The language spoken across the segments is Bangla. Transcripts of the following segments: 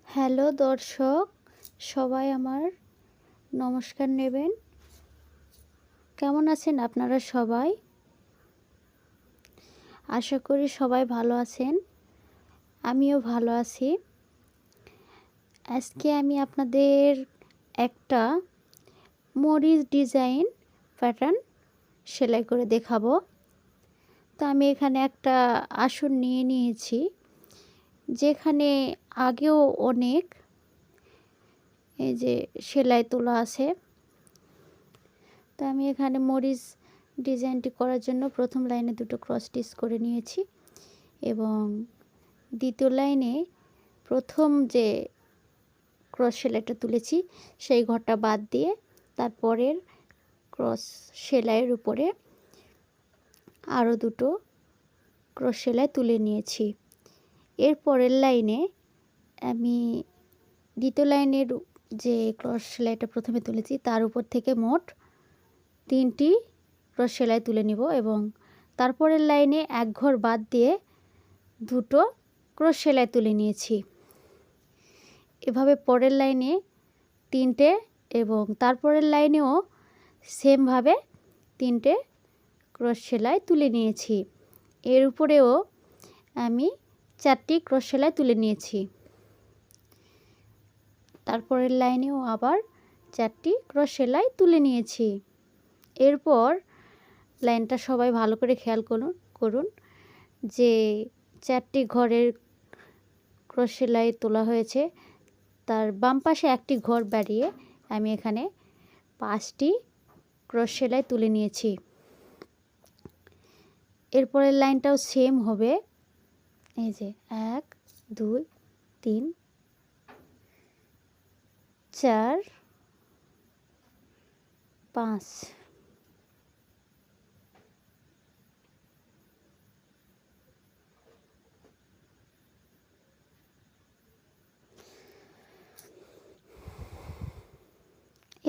হ্যালো দর্শক, সবাই আমার নমস্কার নেবেন। কেমন আছেন আপনারা সবাই? আশা করি সবাই ভালো আছেন। আমিও ভালো আছি। আজকে আমি আপনাদের একটা মরিচ ডিজাইন প্যাটার্ন সেলাই করে দেখাবো। তো আমি এখানে একটা আসন নিয়ে নিয়েছি, যেখানে আগেও অনেক এই যে সেলাই তোলা আছে। তো আমি এখানে মরিচ ডিজাইনটি করার জন্য প্রথম লাইনে দুটো ক্রস স্টিচ করে নিয়েছি এবং দ্বিতীয় লাইনে প্রথম যে ক্রস সেলাইটা তুলেছি সেই ঘরটা বাদ দিয়ে তারপরের ক্রস সেলাইয়ের উপরে আরও দুটো ক্রস সেলাই তুলে নিয়েছি। এর পরের লাইনে আমি দ্বিতীয় লাইনের যে ক্রস সেলাইটা প্রথমে তুলেছি তার উপর থেকে মোট 3টি ক্রস সেলাই তুলে নিব এবং তারপরের লাইনে এক ঘর বাদ দিয়ে দুটো ক্রস সেলাই তুলে নিয়েছি। এভাবে পরের লাইনে 3টে এবং তারপরের লাইনেও সেমভাবে 3টে ক্রস সেলাই তুলে নিয়েছি। এর উপরেও আমি 4টি ক্রস সেলাই তুলে নিয়েছি। তারপরের লাইনেও আবার 4টি ক্রস সেলাই তুলে নিয়েছি। এরপর লাইনটা সবাই ভালো করে খেয়াল করুন যে 4টি ঘরের ক্রস সেলাই তোলা হয়েছে, তার বাম পাশে একটি ঘর বাড়িয়ে আমি এখানে 5টি ক্রস সেলাই তুলে নিয়েছি। এরপরের লাইনটাও সেম হবে। এই যে 1 2 3 4 5।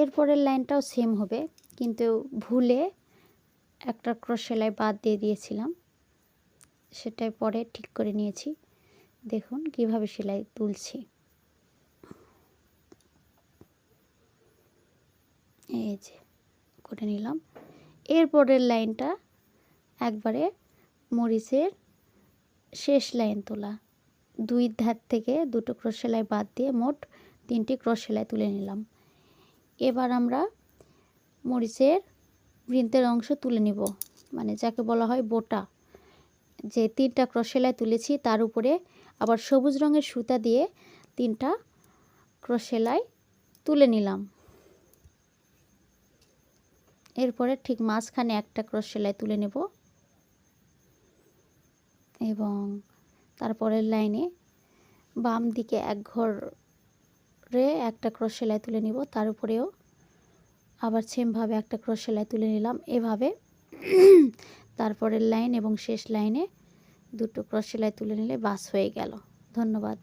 এরপরের লাইনটাও সেম হবে, কিন্তু ভুলে একটা ক্রস সেলাই বাদ দিয়ে দিয়েছিলাম, সেটাই পরে ঠিক করে নিয়েছি। দেখুন কিভাবে সেলাই তুলছি। এই যে করে নিলাম। এরপরের লাইনটা একবারে মরিচের শেষ লাইন তোলা, 2 ধার থেকে দুটো ক্রস সেলাই বাদ দিয়ে মোট 3টি ক্রস সেলাই তুলে নিলাম। এবার আমরা মরিচের বৃন্তের অংশ তুলে নিব, মানে যাকে বলা হয় বোটা। যে 3টা ক্রস সেলাই তুলেছি তার উপরে আবার সবুজ রঙের সুতা দিয়ে 3টা ক্রস সেলাই তুলে নিলাম। এরপরে ঠিক মাঝখানে একটা ক্রস সেলাই তুলে নেব এবং তারপরের লাইনে বাম দিকে এক ঘরে একটা ক্রস সেলাই তুলে নিব, তার উপরেও আবার সেমভাবে একটা ক্রস সেলাই তুলে নিলাম। এভাবে তারপরের লাইন এবং শেষ লাইনে দুটো ক্রস সেলাই তুলে নিলে বাস হয়ে গেল। ধন্যবাদ।